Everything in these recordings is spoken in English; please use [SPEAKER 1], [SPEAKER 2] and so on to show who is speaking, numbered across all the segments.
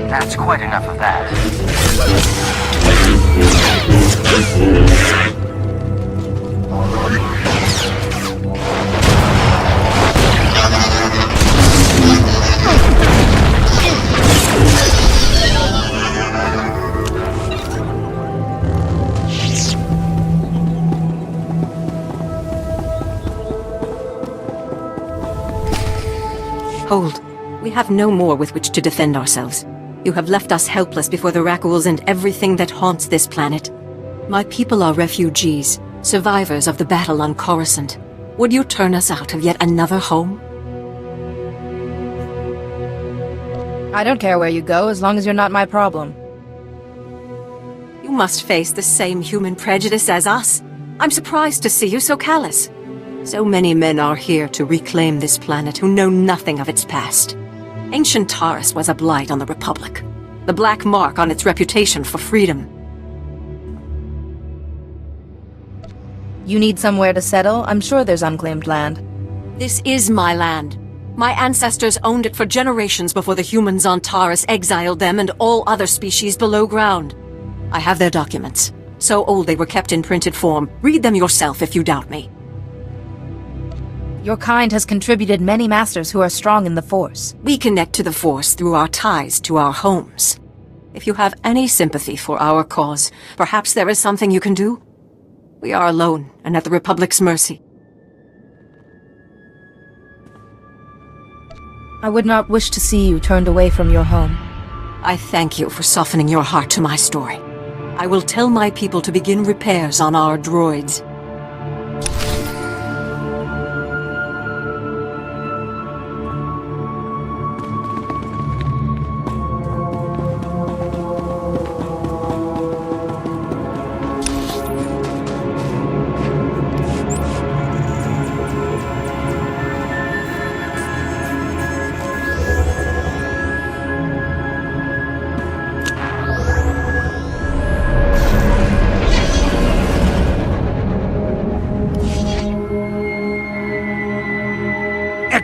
[SPEAKER 1] That's quite enough of that.
[SPEAKER 2] Hold. We have no more with which to defend ourselves. You have left us helpless before the Rakuls and everything that haunts this planet. My people are refugees, survivors of the battle on Coruscant. Would you turn us out of yet another home?
[SPEAKER 3] I don't care where you go, as long as you're not my problem.
[SPEAKER 2] You must face the same human prejudice as us. I'm surprised to see you so callous. So many men are here to reclaim this planet who know nothing of its past. Ancient Taris was a blight on the Republic, the black mark on its reputation for freedom.
[SPEAKER 3] You need somewhere to settle? I'm sure there's unclaimed land.
[SPEAKER 2] This is my land. My ancestors owned it for generations before the humans on Taris exiled them and all other species below ground. I have their documents. So old they were kept in printed form. Read them yourself if you doubt me.
[SPEAKER 3] Your kind has contributed many masters who are strong in the Force.
[SPEAKER 2] We connect to the Force through our ties to our homes. If you have any sympathy for our cause, perhaps there is something you can do? We are alone and at the Republic's mercy.
[SPEAKER 3] I would not wish to see you turned away from your home.
[SPEAKER 2] I thank you for softening your heart to my story. I will tell my people to begin repairs on our droids.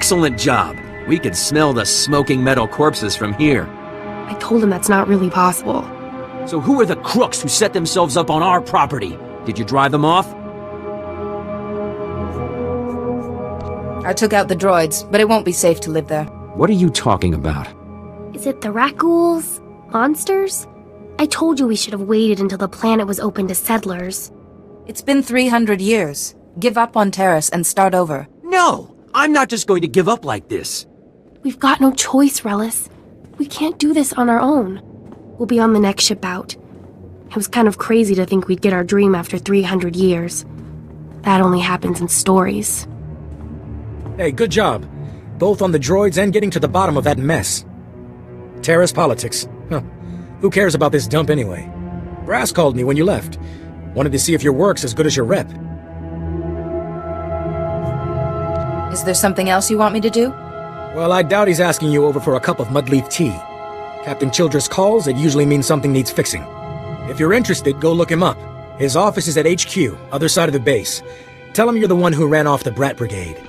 [SPEAKER 4] Excellent job. We could smell the smoking metal corpses from here.
[SPEAKER 5] I told him that's not really possible.
[SPEAKER 4] So who are the crooks who set themselves up on our property? Did you drive them off?
[SPEAKER 3] I took out the droids, but it won't be safe to live there.
[SPEAKER 4] What are you talking about?
[SPEAKER 5] Is it the Rakuls? Monsters? I told you we should have waited until the planet was open to settlers.
[SPEAKER 3] It's been 300 years. Give up on Taris and start over.
[SPEAKER 4] No! I'm not just going to give up like this.
[SPEAKER 5] We've got no choice, Relis. We can't do this on our own. We'll be on the next ship out. It was kind of crazy to think we'd get our dream after 300 years. That only happens in stories.
[SPEAKER 6] Hey, good job. Both on the droids and getting to the bottom of that mess. Terrace politics. Huh. Who cares about this dump anyway? Brass called me when you left. Wanted to see if your work's as good as your rep.
[SPEAKER 3] Is there something else you want me to do?
[SPEAKER 6] Well, I doubt he's asking you over for a cup of mudleaf tea. Captain Childress calls, it usually means something needs fixing. If you're interested, go look him up. His office is at HQ, other side of the base. Tell him you're the one who ran off the Brat Brigade.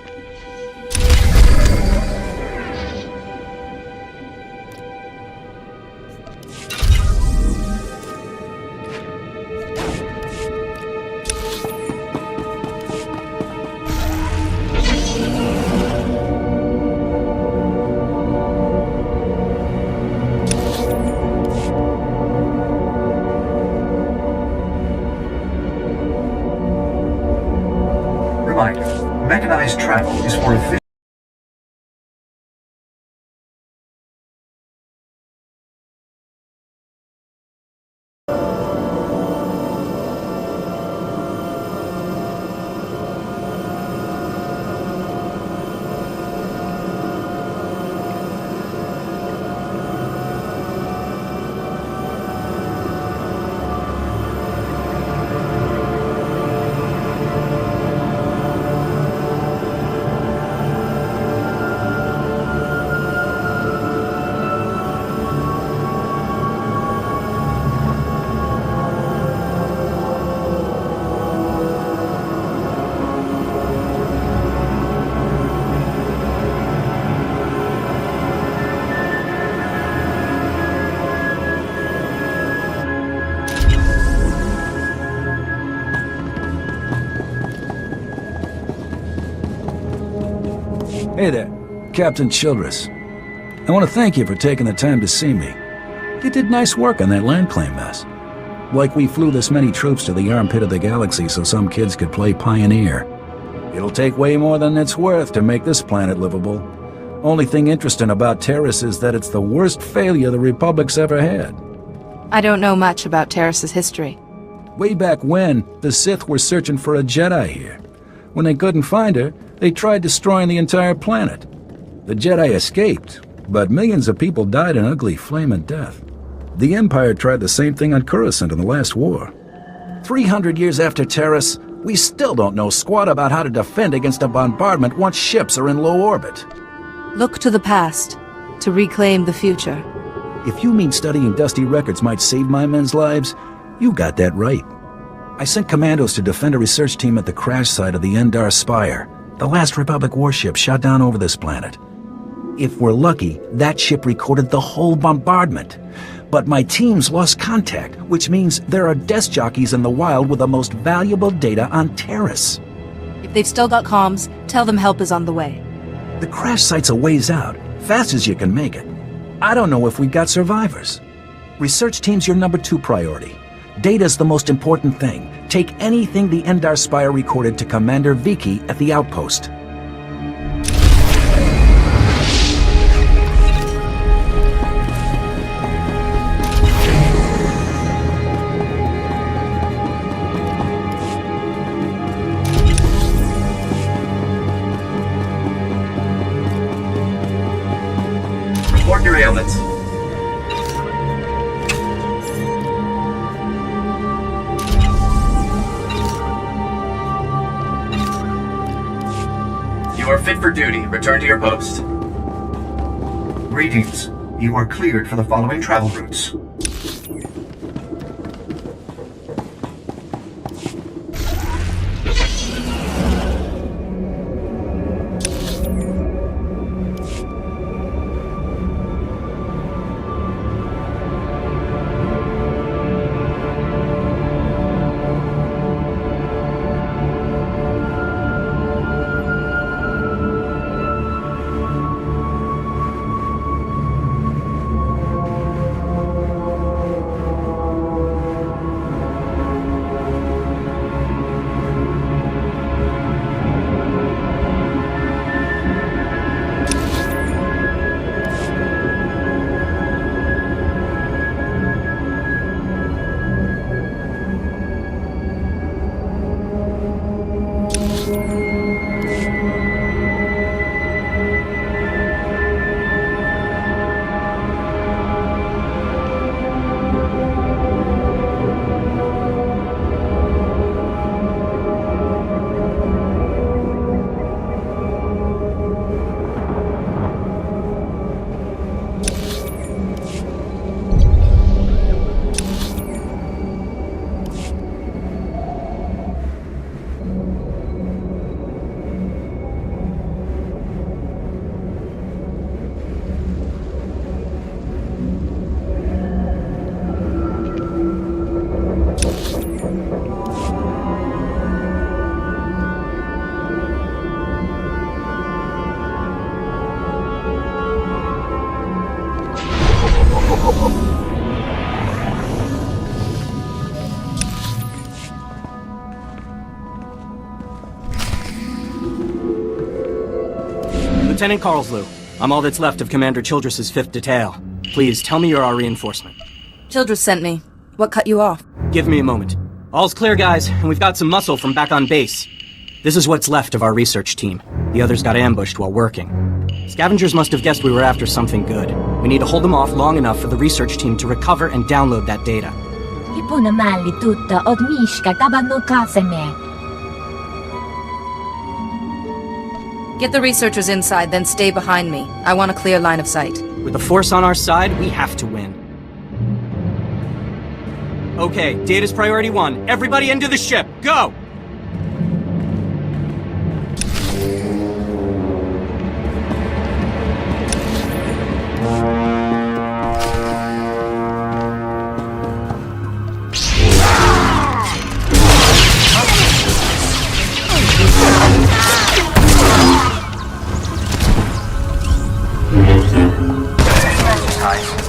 [SPEAKER 1] Mechanized travel is for efficient.
[SPEAKER 7] Hey there, Captain Childress. I want to thank you for taking the time to see me. You did nice work on that land claim mess. Like we flew this many troops to the armpit of the galaxy so some kids could play pioneer. It'll take way more than it's worth to make this planet livable. Only thing interesting about Taris is that it's the worst failure the Republic's ever had.
[SPEAKER 3] I don't know much about Taris's history.
[SPEAKER 7] Way back when, the Sith were searching for a Jedi here. When they couldn't find her, they tried destroying the entire planet. The Jedi escaped, but millions of people died an ugly flaming death. The Empire tried the same thing on Coruscant in the last war. 300 years after Taris, we still don't know squat about how to defend against a bombardment once ships are in low orbit.
[SPEAKER 3] Look to the past, to reclaim the future.
[SPEAKER 7] If you mean studying dusty records might save my men's lives, you got that right. I sent commandos to defend a research team at the crash site of the Endar Spire, the last Republic warship shot down over this planet. If we're lucky, that ship recorded the whole bombardment. But my teams lost contact, which means there are desk jockeys in the wild with the most valuable data on Taris.
[SPEAKER 3] If they've still got comms, tell them help is on the way.
[SPEAKER 7] The crash site's a ways out, fast as you can make it. I don't know if we've got survivors. Research team's your number 2 priority. Data's the most important thing. Take anything the Endar Spire recorded to Commander Viki at the outpost.
[SPEAKER 1] Report your ailments. You are fit for duty. Return to your post. Greetings. You are cleared for the following travel routes.
[SPEAKER 4] Lieutenant Carlslew, I'm all that's left of Commander Childress's 5th Detail. Please, tell me you're our reinforcement.
[SPEAKER 3] Childress sent me. What cut you off?
[SPEAKER 4] Give me a moment. All's clear, guys, and we've got some muscle from back on base. This is what's left of our research team. The others got ambushed while working. Scavengers must have guessed we were after something good. We need to hold them off long enough for the research team to recover and download that data.
[SPEAKER 3] Get the researchers inside, then stay behind me. I want a clear line of sight.
[SPEAKER 4] With the Force on our side, we have to win. Okay, data's priority 1. Everybody into the ship. Go!
[SPEAKER 1] guys.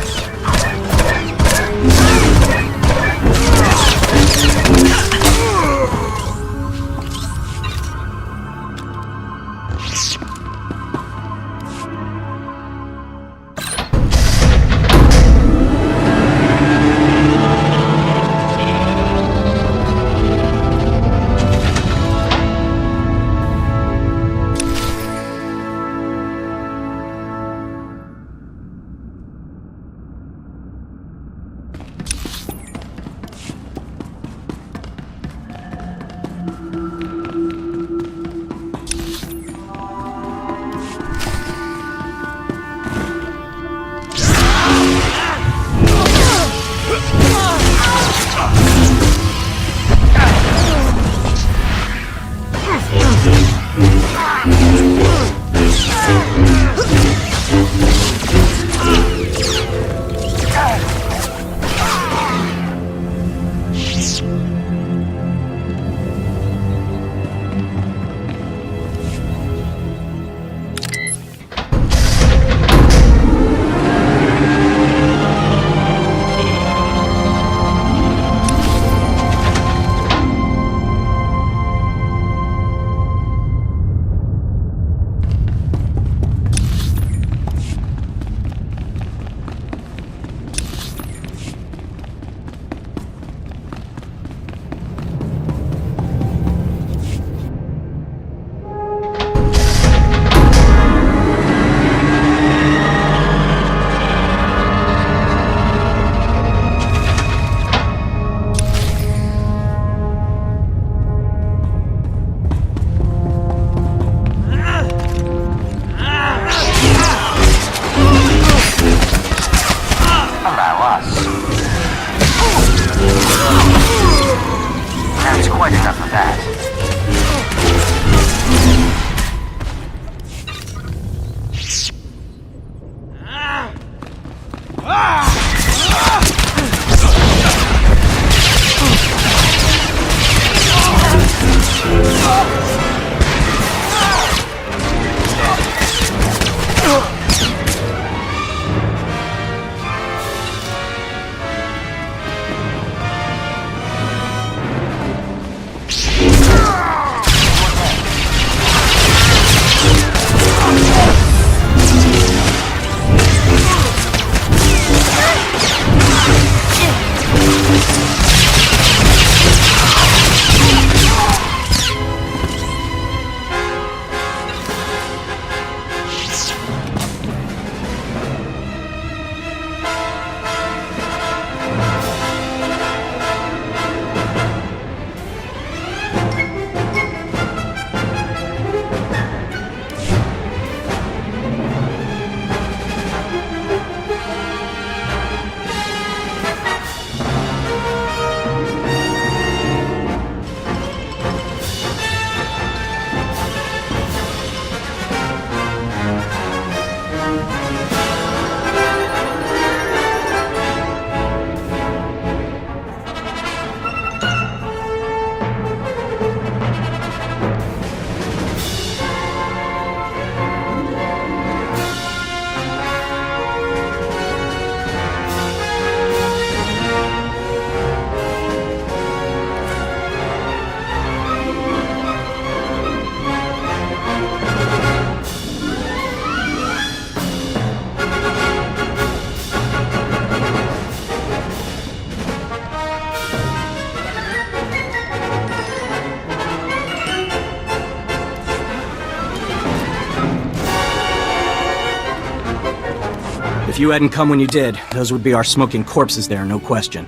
[SPEAKER 4] If you hadn't come when you did, those would be our smoking corpses there, no question.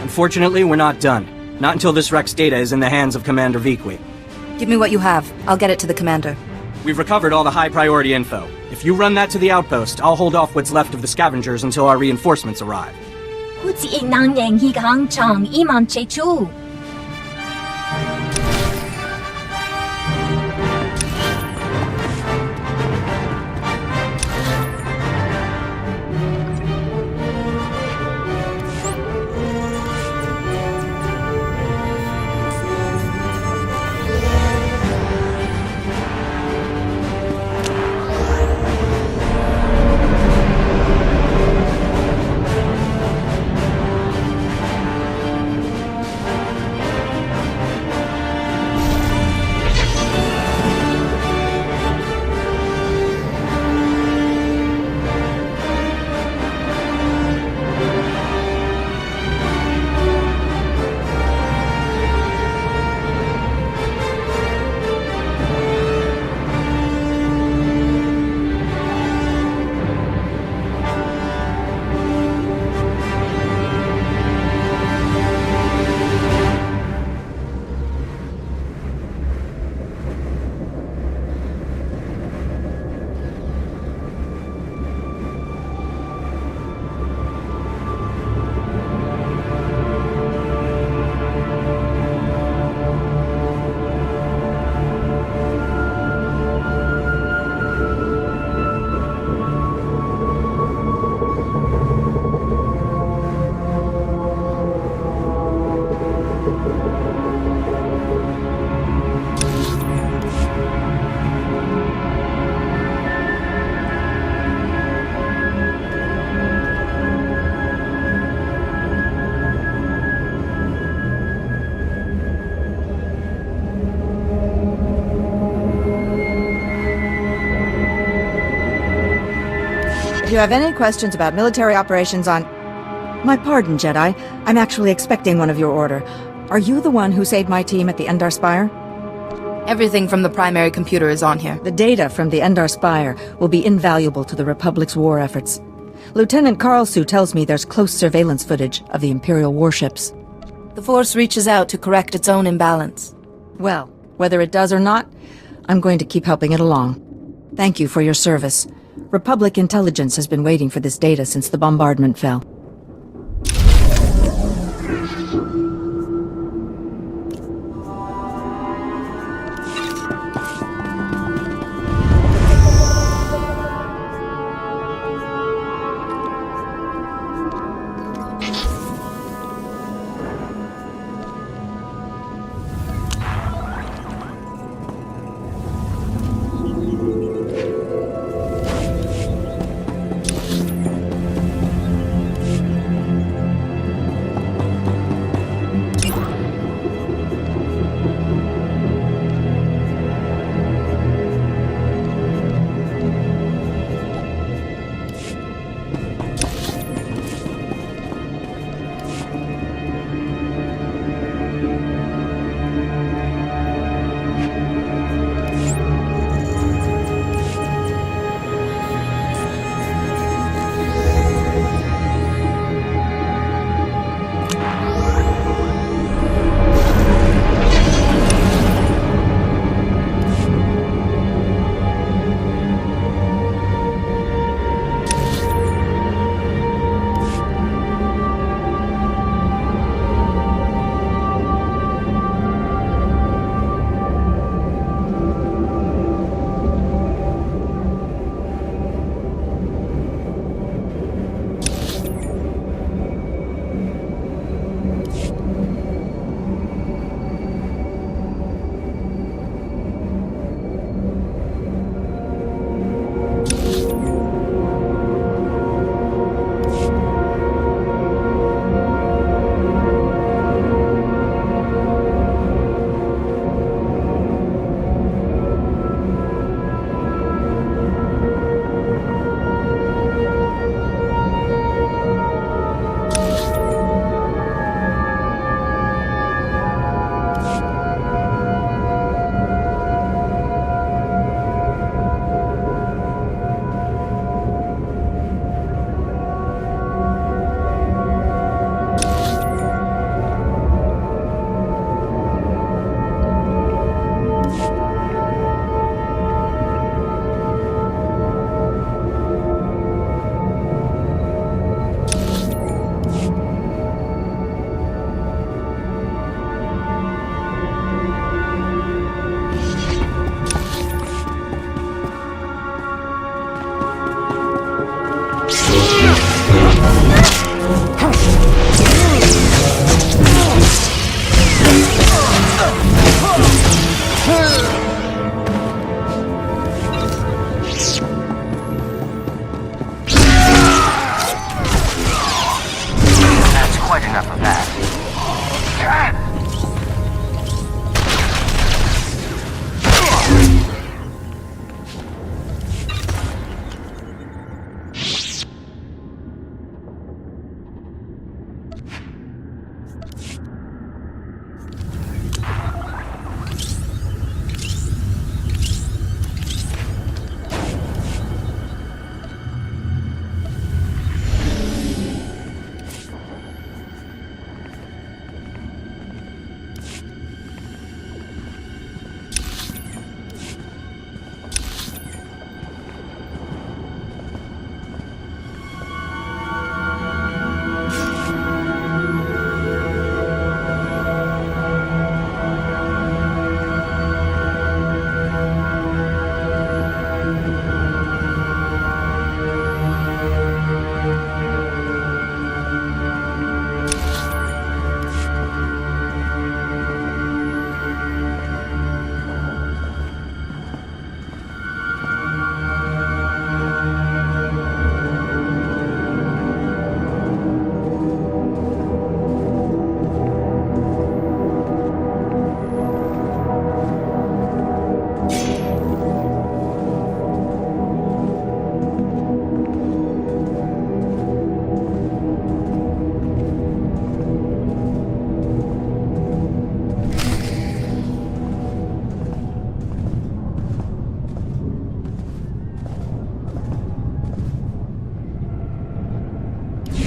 [SPEAKER 4] Unfortunately, we're not done. Not until this wreck's data is in the hands of Commander Vikwi.
[SPEAKER 3] Give me what you have. I'll get it to the commander.
[SPEAKER 4] We've recovered all the high-priority info. If you run that to the outpost, I'll hold off what's left of the scavengers until our reinforcements arrive.
[SPEAKER 8] 好似亦能贏佢行長伊萬最初。
[SPEAKER 9] If you have any questions about military operations on... My pardon, Jedi. I'm actually expecting one of your order. Are you the one who saved my team at the Endar Spire?
[SPEAKER 3] Everything from the primary computer is on here.
[SPEAKER 9] The data from the Endar Spire will be invaluable to the Republic's war efforts. Lieutenant Carlsu tells me there's close surveillance footage of the Imperial warships.
[SPEAKER 3] The Force reaches out to correct its own imbalance.
[SPEAKER 9] Well, whether it does or not, I'm going to keep helping it along. Thank you for your service. Republic intelligence has been waiting for this data since the bombardment fell.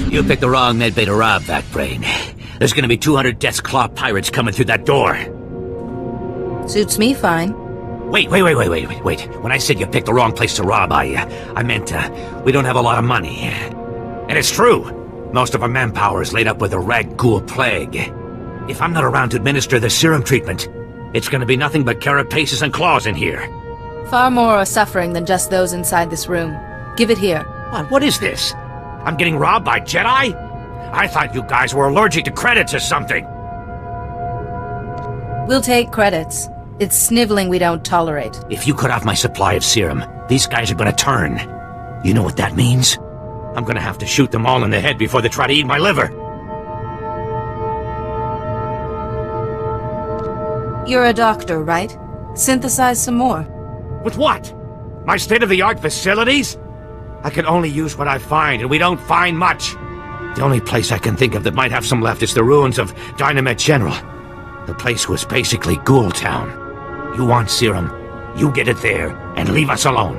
[SPEAKER 10] You picked the wrong medbay to rob, that brain. There's gonna be 200 Death's Claw pirates coming through that door.
[SPEAKER 3] Suits me fine.
[SPEAKER 10] Wait. When I said you picked the wrong place to rob, I meant, we don't have a lot of money. And it's true. Most of our manpower is laid up with the rag ghoul plague. If I'm not around to administer the serum treatment, it's gonna be nothing but carapaces and claws in here.
[SPEAKER 3] Far more are suffering than just those inside this room. Give it here.
[SPEAKER 10] What is this? I'm getting robbed by Jedi? I thought you guys were allergic to credits or something.
[SPEAKER 3] We'll take credits. It's sniveling we don't tolerate.
[SPEAKER 10] If you cut off my supply of serum, these guys are gonna turn. You know what that means? I'm gonna have to shoot them all in the head before they try to eat my liver.
[SPEAKER 3] You're a doctor, right? Synthesize some more.
[SPEAKER 10] With what? My state-of-the-art facilities? I can only use what I find, and we don't find much. The only place I can think of that might have some left is the ruins of Dynamite General. The place was basically Ghoul Town. You want serum, you get it there, and leave us alone.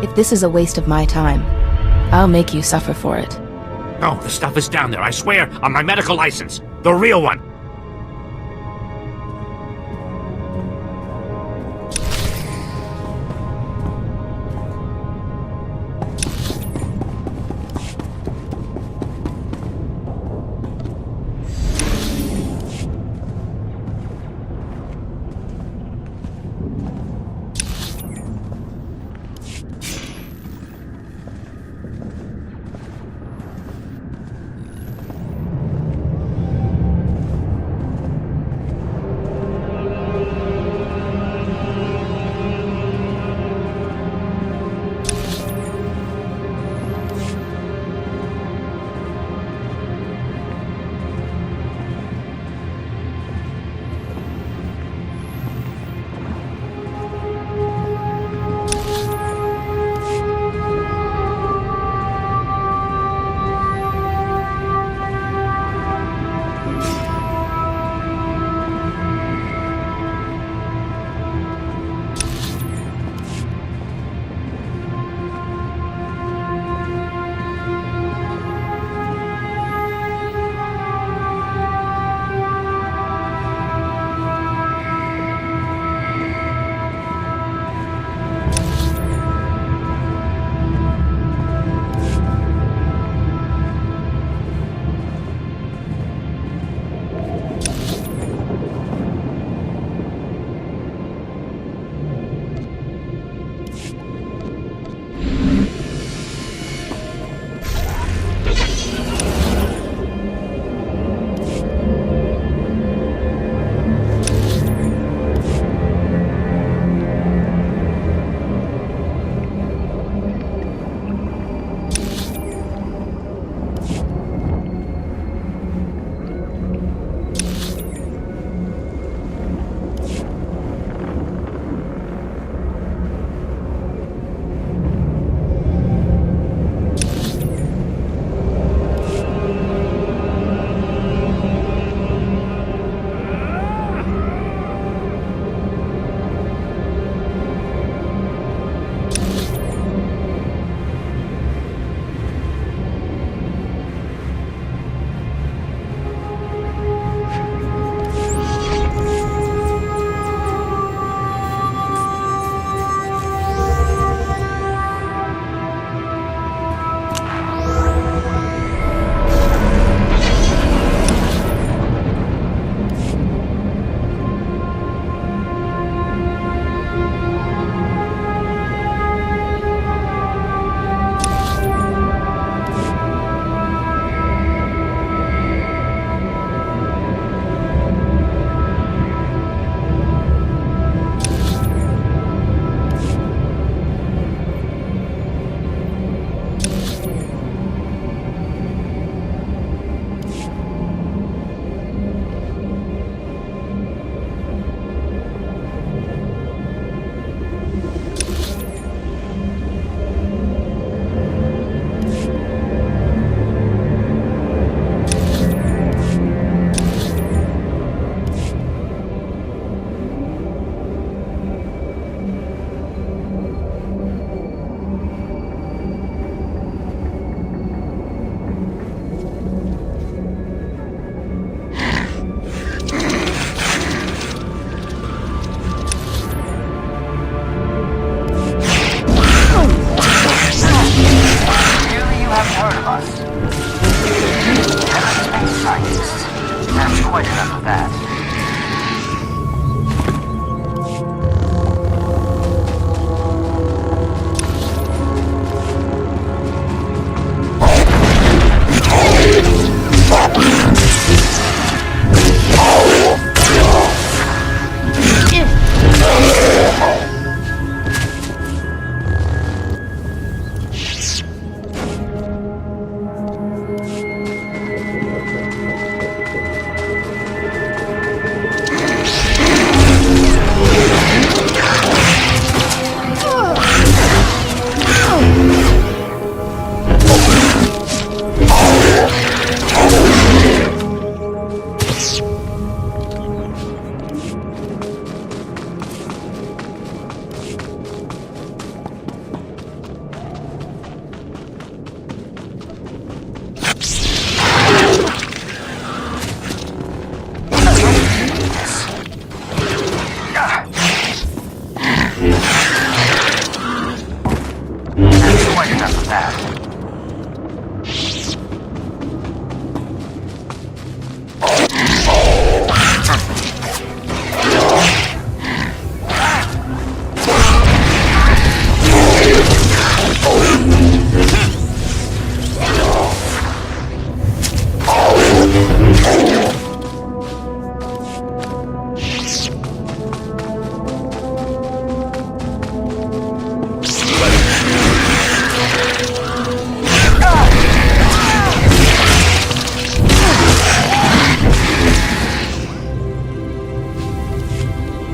[SPEAKER 3] If this is a waste of my time, I'll make you suffer for it.
[SPEAKER 10] No, the stuff is down there, I swear, on my medical license. The real one.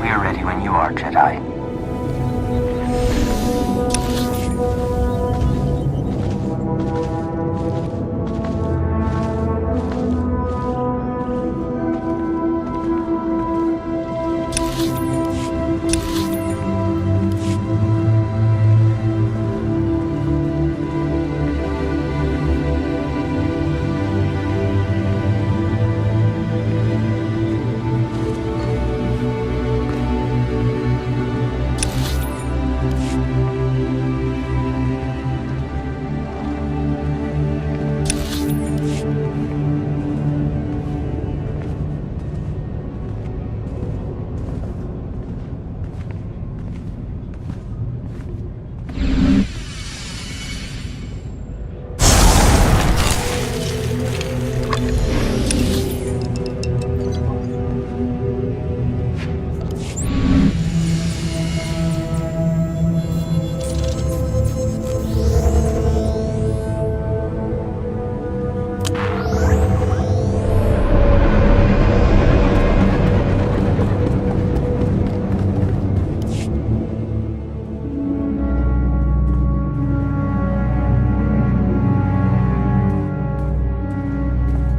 [SPEAKER 11] We're ready when you are, Jedi.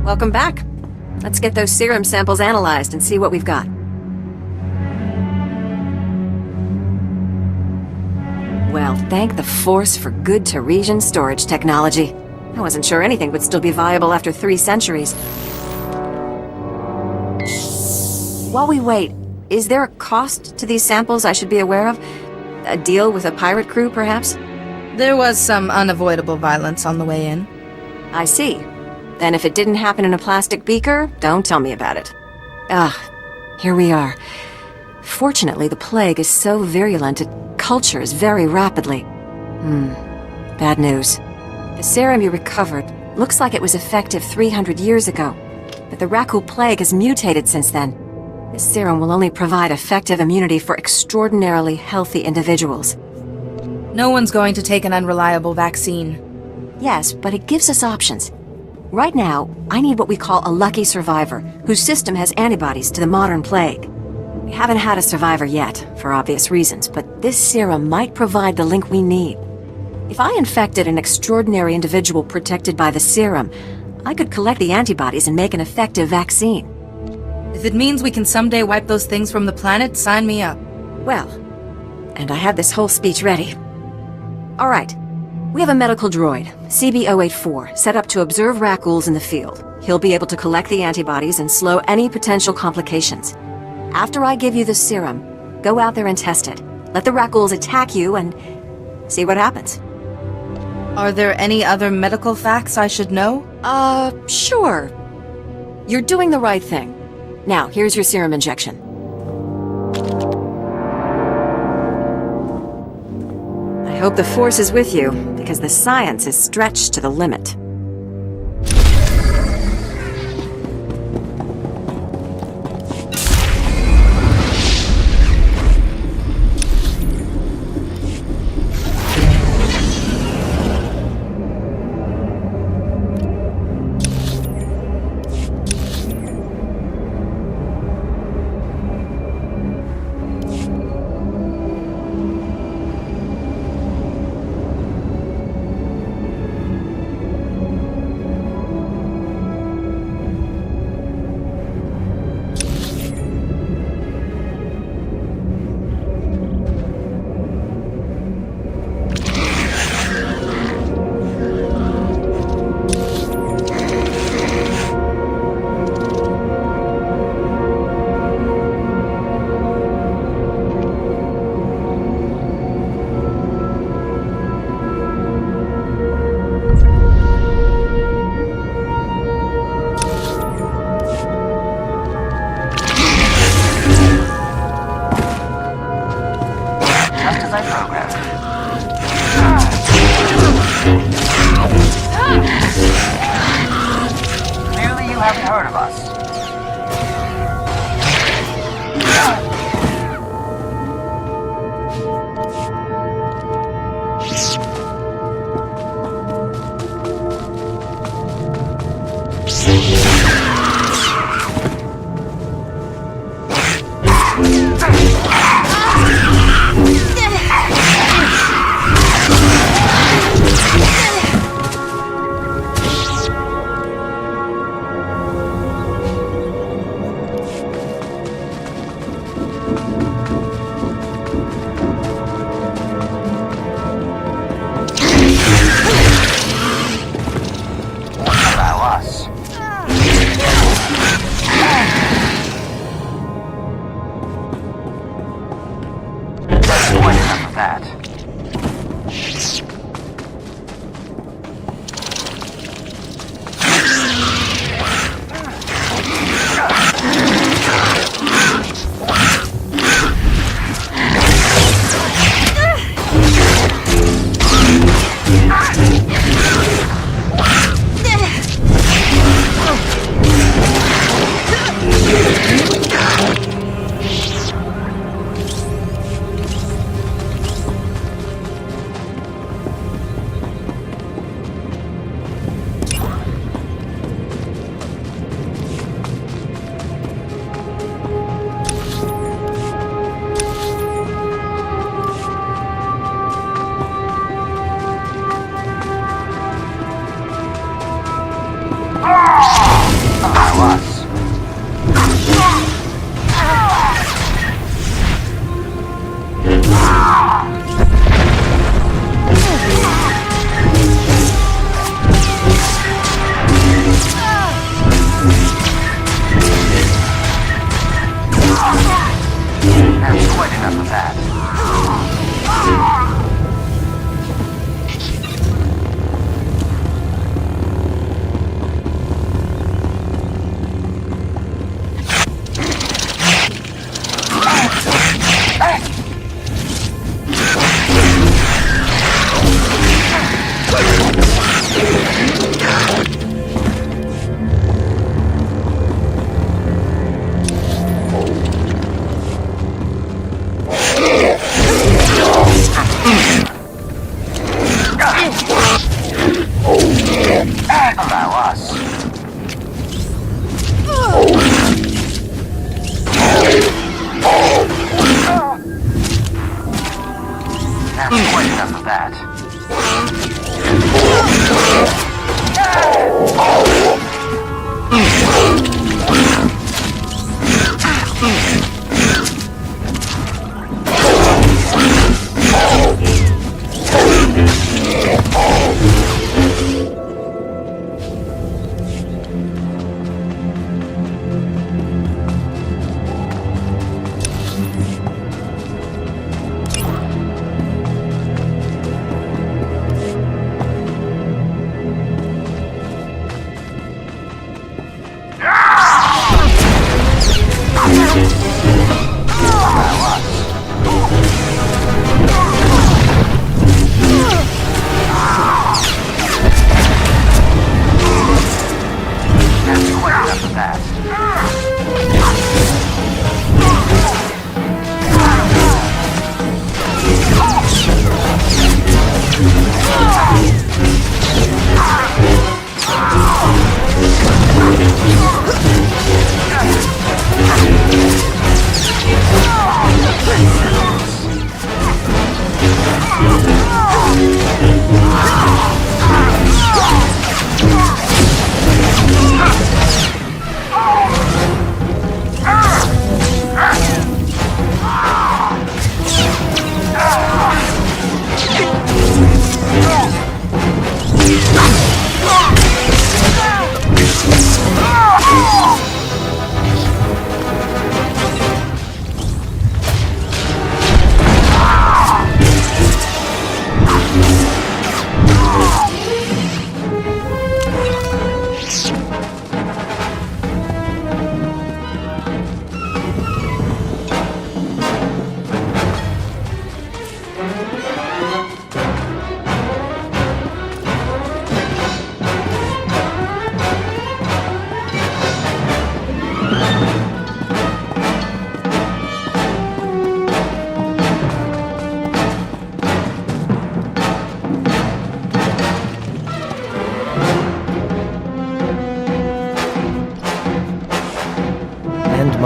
[SPEAKER 2] Welcome back. Let's get those serum samples analyzed and see what we've got. Well, thank the Force for good Taresian storage technology. I wasn't sure anything would still be viable after 3 centuries. While we wait, is there a cost to these samples I should be aware of? A deal with a pirate crew, perhaps?
[SPEAKER 3] There was some unavoidable violence on the way in.
[SPEAKER 2] I see. Then if it didn't happen in a plastic beaker, don't tell me about it. Here we are. Fortunately, the plague is so virulent it cultures very rapidly. Bad news. The serum you recovered looks like it was effective 300 years ago, but the Rakul plague has mutated since then. This serum will only provide effective immunity for extraordinarily healthy individuals.
[SPEAKER 3] No one's going to take an unreliable vaccine.
[SPEAKER 2] Yes, but it gives us options. Right now, I need what we call a lucky survivor, whose system has antibodies to the modern plague. We haven't had a survivor yet, for obvious reasons, but this serum might provide the link we need. If I infected an extraordinary individual protected by the serum, I could collect the antibodies and make an effective vaccine.
[SPEAKER 3] If it means we can someday wipe those things from the planet, sign me up.
[SPEAKER 2] Well, and I had this whole speech ready. All right. We have a medical droid, CB-084, set up to observe Rakuls in the field. He'll be able to collect the antibodies and slow any potential complications. After I give you the serum, go out there and test it. Let the Rakuls attack you and see what happens.
[SPEAKER 3] Are there any other medical facts I should know?
[SPEAKER 2] Sure. You're doing the right thing. Now, here's your serum injection. I hope the Force is with you, because the science is stretched to the limit.
[SPEAKER 11] program. Clearly you haven't heard of us.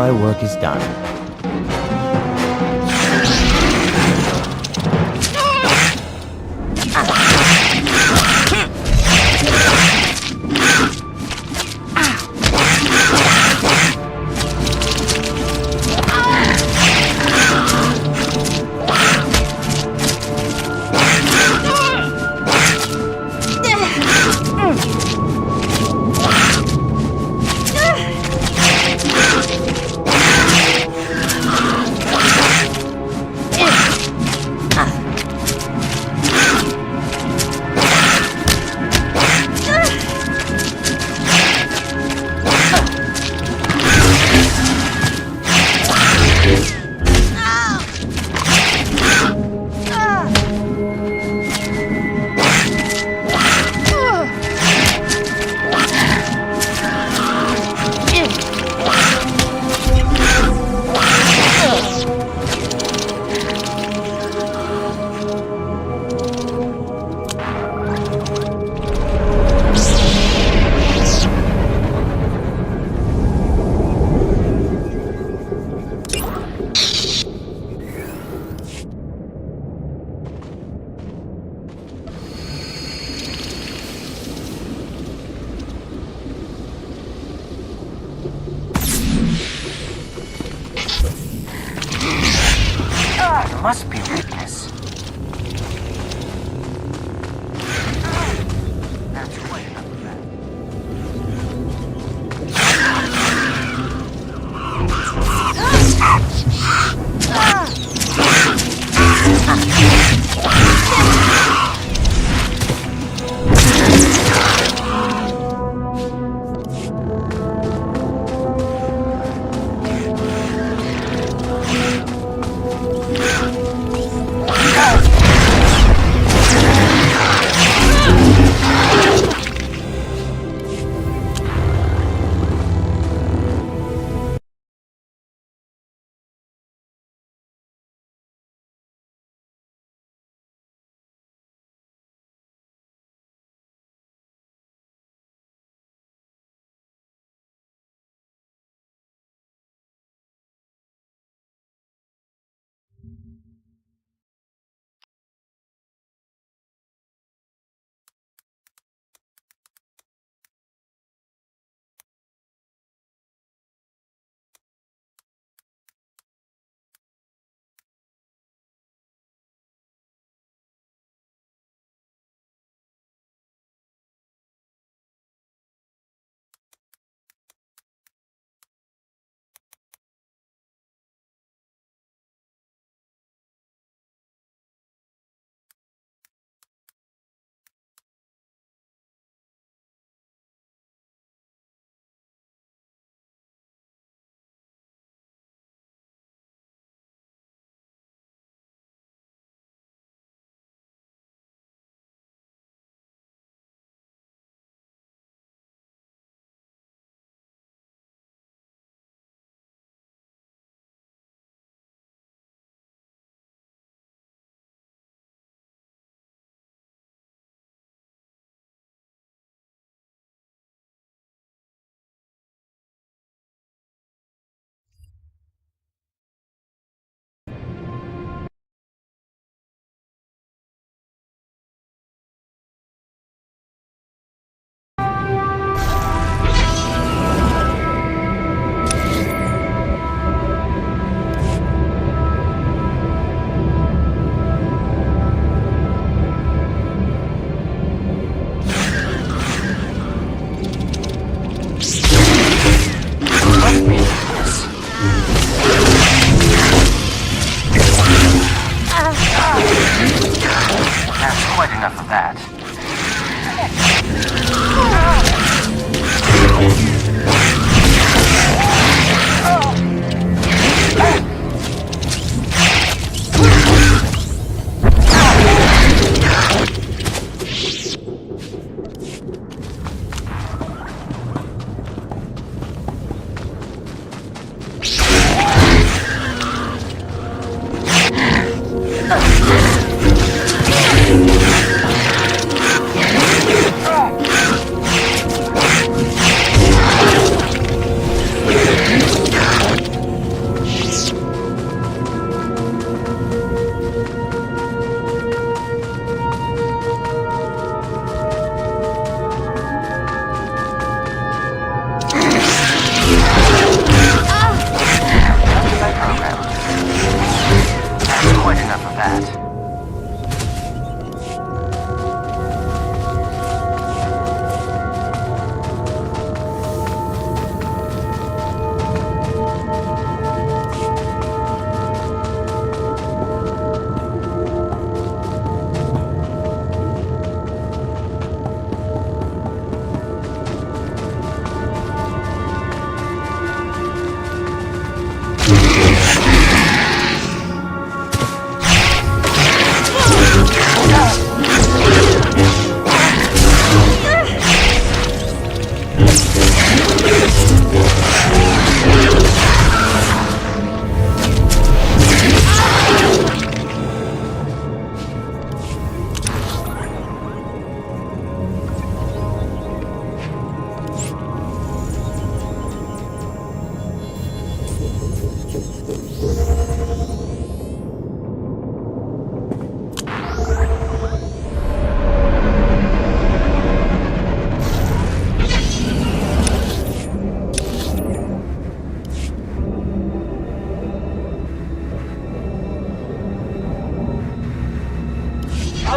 [SPEAKER 12] my work is done.
[SPEAKER 11] Must be weakness. That's quite enough of that.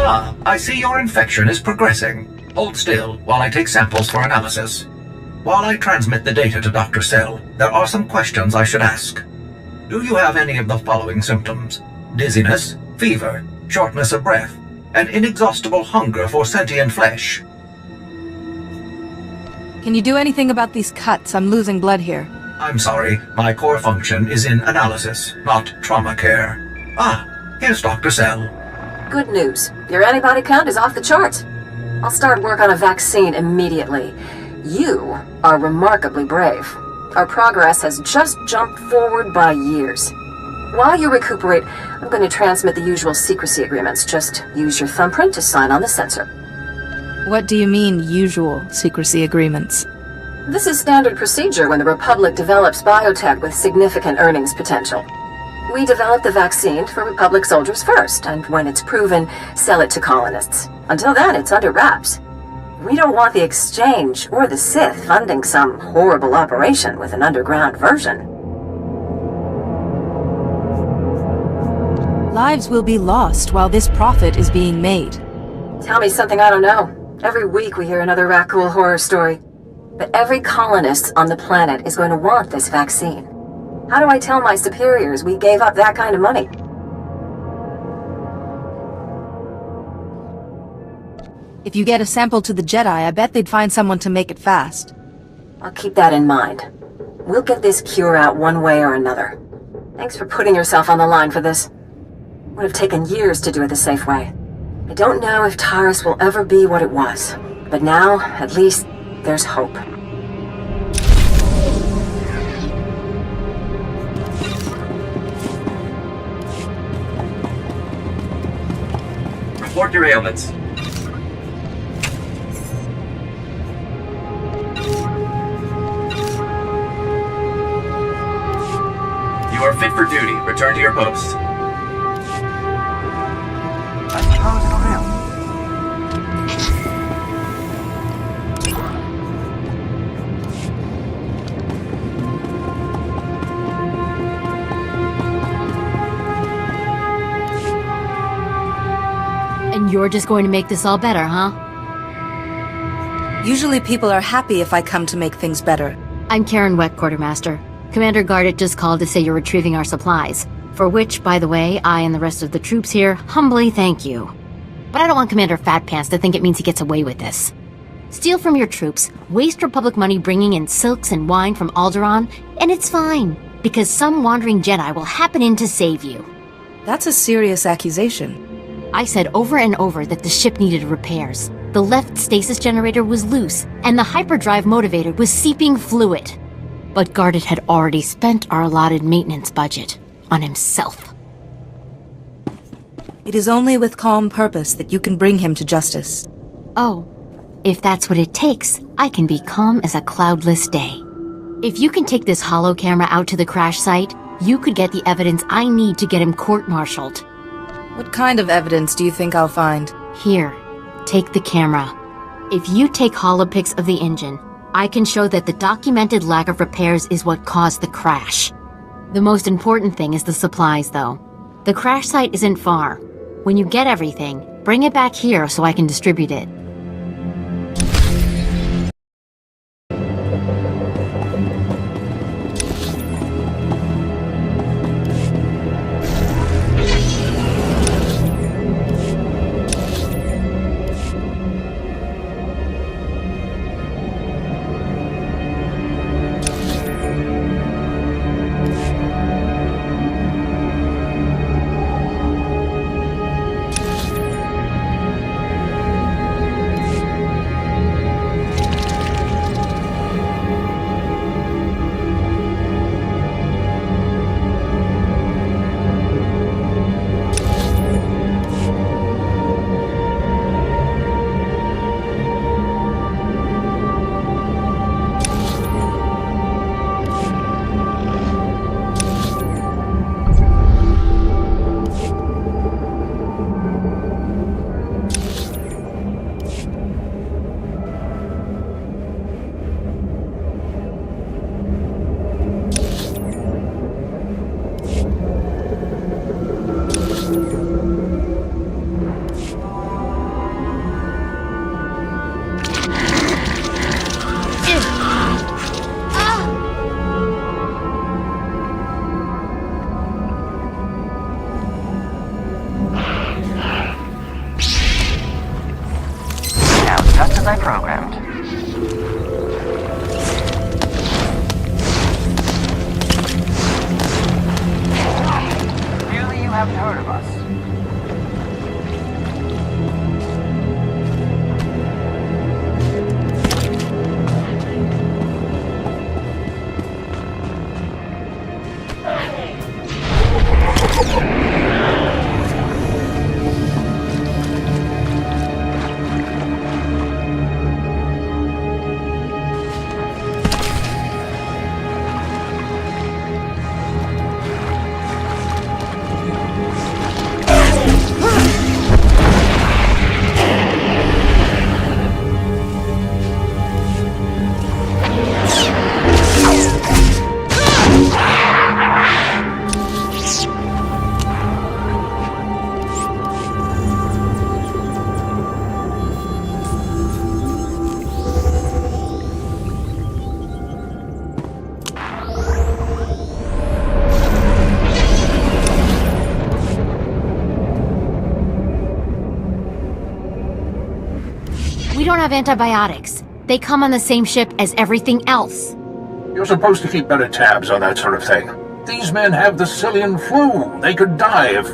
[SPEAKER 1] Ah, I see your infection is progressing. Hold still while I take samples for analysis. While I transmit the data to Dr. Cell, there are some questions I should ask. Do you have any of the following symptoms? Dizziness, fever, shortness of breath, and inexhaustible hunger for sentient flesh?
[SPEAKER 3] Can you do anything about these cuts? I'm losing blood here.
[SPEAKER 1] I'm sorry, my core function is in analysis, not trauma care. Ah, here's Dr. Cell.
[SPEAKER 2] Good news. Your antibody count is off the charts. I'll start work on a vaccine immediately. You are remarkably brave. Our progress has just jumped forward by years. While you recuperate, I'm going to transmit the usual secrecy agreements. Just use your thumbprint to sign on the sensor.
[SPEAKER 3] What do you mean, usual secrecy agreements?
[SPEAKER 2] This is standard procedure when the Republic develops biotech with significant earnings potential. We develop the vaccine for Republic soldiers first, and when it's proven, sell it to colonists. Until then, it's under wraps. We don't want the Exchange or the Sith funding some horrible operation with an underground version.
[SPEAKER 3] Lives will be lost while this profit is being made.
[SPEAKER 2] Tell me something I don't know. Every week we hear another Rakul horror story. But every colonist on the planet is going to want this vaccine. How do I tell my superiors we gave up that kind of money?
[SPEAKER 3] If you get a sample to the Jedi, I bet they'd find someone to make it fast.
[SPEAKER 2] I'll keep that in mind. We'll get this cure out one way or another. Thanks for putting yourself on the line for this. Would have taken years to do it the safe way. I don't know if Taris will ever be what it was, but now, at least, there's hope.
[SPEAKER 1] Report your ailments. You are fit for duty. Return to your post.
[SPEAKER 11] I suppose it'll help.
[SPEAKER 12] And you're just going to make this all better, huh?
[SPEAKER 3] Usually people are happy if I come to make things better.
[SPEAKER 12] I'm Karen Weck, Quartermaster. Commander Gardet just called to say you're retrieving our supplies. For which, by the way, I and the rest of the troops here humbly thank you. But I don't want Commander Fatpants to think it means he gets away with this. Steal from your troops, waste Republic money bringing in silks and wine from Alderaan, and it's fine, because some wandering Jedi will happen in to save you.
[SPEAKER 3] That's a serious accusation.
[SPEAKER 12] I said over and over that the ship needed repairs. The left stasis generator was loose, and the hyperdrive motivator was seeping fluid. But Gardet had already spent our allotted maintenance budget on himself.
[SPEAKER 3] It is only with calm purpose that you can bring him to justice.
[SPEAKER 12] Oh, if that's what it takes, I can be calm as a cloudless day. If you can take this holo camera out to the crash site, you could get the evidence I need to get him court-martialed.
[SPEAKER 3] What kind of evidence do you think I'll find?
[SPEAKER 12] Here, take the camera. If you take holopics of the engine, I can show that the documented lack of repairs is what caused the crash. The most important thing is the supplies, though. The crash site isn't far. When you get everything, bring it back here so I can distribute it.
[SPEAKER 13] I programmed. Clearly you haven't heard of us.
[SPEAKER 12] We don't have antibiotics. They come on the same ship as everything else.
[SPEAKER 14] You're supposed to keep better tabs on that sort of thing. These men have the Cillian flu. They could die if...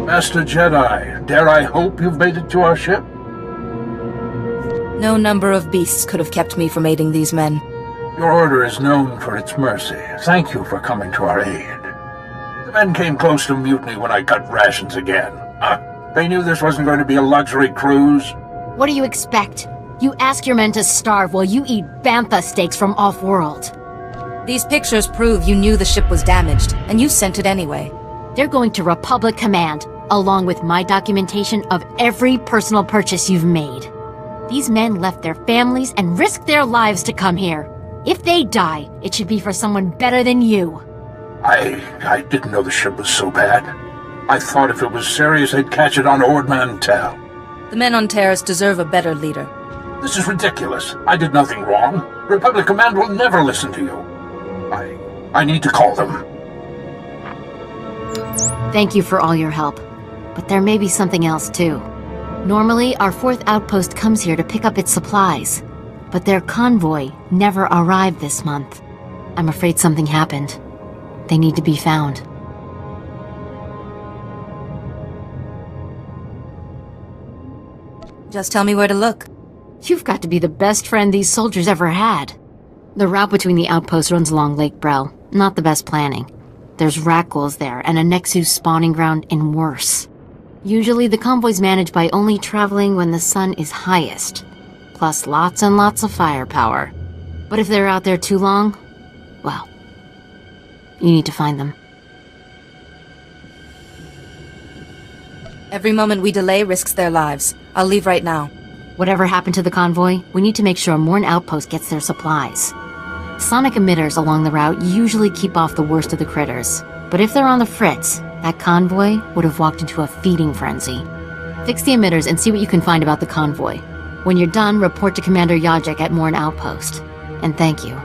[SPEAKER 14] Master Jedi, dare I hope you've made it to our ship?
[SPEAKER 3] No number of beasts could have kept me from aiding these men.
[SPEAKER 14] Your order is known for its mercy. Thank you for coming to our aid. The men came close to mutiny when I cut rations again. They knew this wasn't going to be a luxury cruise.
[SPEAKER 12] What do you expect? You ask your men to starve while you eat bantha steaks from off-world.
[SPEAKER 3] These pictures prove you knew the ship was damaged, and you sent it anyway.
[SPEAKER 12] They're going to Republic Command, along with my documentation of every personal purchase you've made. These men left their families and risked their lives to come here. If they die, it should be for someone better than you.
[SPEAKER 14] I didn't know the ship was so bad. I thought if it was serious, they'd catch it on Ord Mantell.
[SPEAKER 3] The men on Taris deserve a better leader.
[SPEAKER 14] This is ridiculous. I did nothing wrong. Republic Command will never listen to you. I need to call them.
[SPEAKER 12] Thank you for all your help. But there may be something else, too. Normally, our 4th outpost comes here to pick up its supplies. But their convoy never arrived this month. I'm afraid something happened. They need to be found.
[SPEAKER 3] Just tell me where to look.
[SPEAKER 12] You've got to be the best friend these soldiers ever had. The route between the outposts runs along Lake Brel. Not the best planning. There's Rakghouls there, and a Nexus spawning ground, and worse. Usually the convoy's managed by only traveling when the sun is highest. Plus lots and lots of firepower. But if they're out there too long, well, you need to find them.
[SPEAKER 3] Every moment we delay risks their lives. I'll leave right now.
[SPEAKER 12] Whatever happened to the convoy, we need to make sure Morn Outpost gets their supplies. Sonic emitters along the route usually keep off the worst of the critters. But if they're on the fritz, that convoy would have walked into a feeding frenzy. Fix the emitters and see what you can find about the convoy. When you're done, report to Commander Yajek at Morn Outpost. And thank you.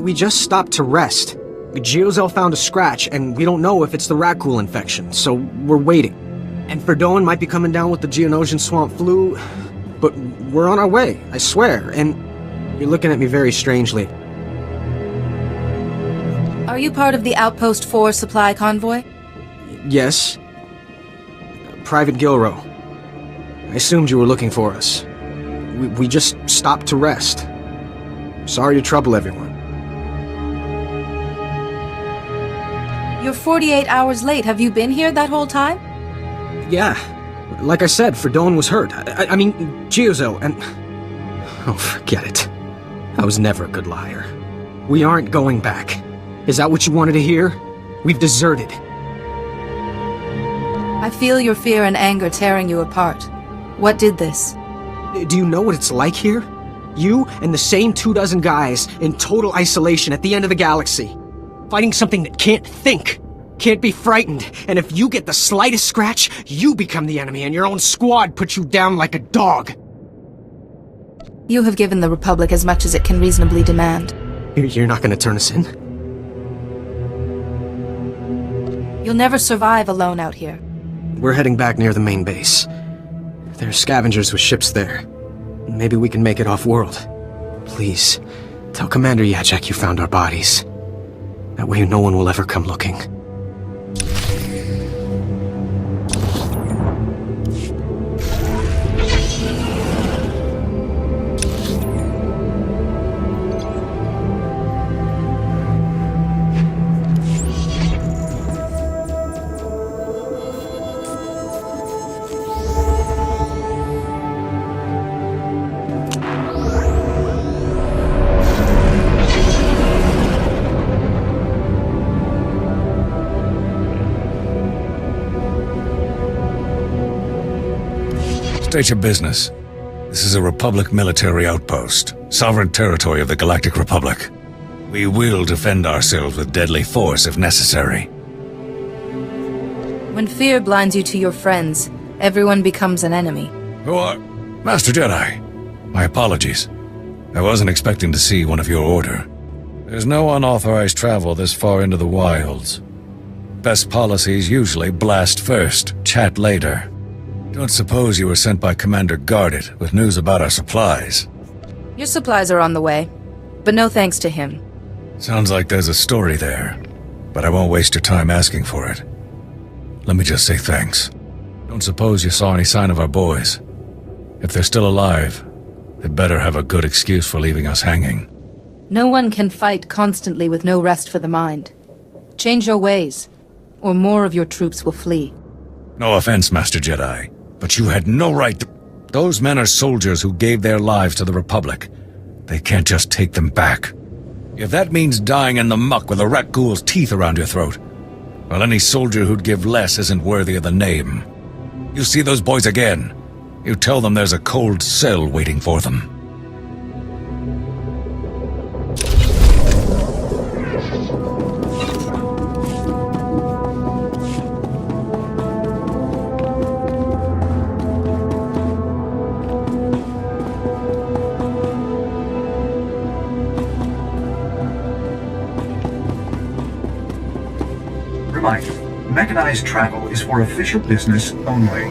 [SPEAKER 4] We just stopped to rest. Geozel found a scratch, and we don't know if it's the Rakghoul infection, so we're waiting. And Verdone might be coming down with the Geonosian swamp flu, but we're on our way, I swear, and you're looking at me very strangely.
[SPEAKER 3] Are you part of the Outpost 4 supply convoy?
[SPEAKER 4] Yes. Private Gilrow. I assumed you were looking for us. We just stopped to rest. Sorry to trouble everyone.
[SPEAKER 3] You're 48 hours late. Have you been here that whole time?
[SPEAKER 4] Yeah. Like I said, Verdone was hurt. I mean, Geozel, and... Oh, forget it. I was never a good liar. We aren't going back. Is that what you wanted to hear? We've deserted.
[SPEAKER 3] I feel your fear and anger tearing you apart. What did this?
[SPEAKER 4] Do you know what it's like here? You and the same 24 guys in total isolation at the end of the galaxy. Fighting something that can't think, can't be frightened, and if you get the slightest scratch, you become the enemy and your own squad puts you down like a dog.
[SPEAKER 3] You have given the Republic as much as it can reasonably demand.
[SPEAKER 4] You're not gonna turn us in?
[SPEAKER 3] You'll never survive alone out here.
[SPEAKER 4] We're heading back near the main base. There are scavengers with ships there. Maybe we can make it off-world. Please, tell Commander Yajek you found our bodies. That way no one will ever come looking.
[SPEAKER 13] State your business. This is a Republic military outpost, sovereign territory of the Galactic Republic. We will defend ourselves with deadly force if necessary.
[SPEAKER 3] When fear blinds you to your friends, everyone becomes an enemy.
[SPEAKER 13] Who are... Master Jedi. My apologies. I wasn't expecting to see one of your order. There's no unauthorized travel this far into the wilds. Best policies usually blast first, chat later. Don't suppose you were sent by Commander Gardet with news about our supplies.
[SPEAKER 3] Your supplies are on the way, but no thanks to him.
[SPEAKER 13] Sounds like there's a story there, but I won't waste your time asking for it. Let me just say thanks. Don't suppose you saw any sign of our boys. If they're still alive, they better have a good excuse for leaving us hanging.
[SPEAKER 3] No one can fight constantly with no rest for the mind. Change your ways, or more of your troops will flee.
[SPEAKER 13] No offense, Master Jedi, but you had no right to... Those men are soldiers who gave their lives to the Republic. They can't just take them back. If that means dying in the muck with a Rakghoul's teeth around your throat, well, any soldier who'd give less isn't worthy of the name. You see those boys again, you tell them there's a cold cell waiting for them.
[SPEAKER 1] Reminder, mechanized travel is for official business only.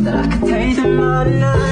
[SPEAKER 15] that I could take them all night.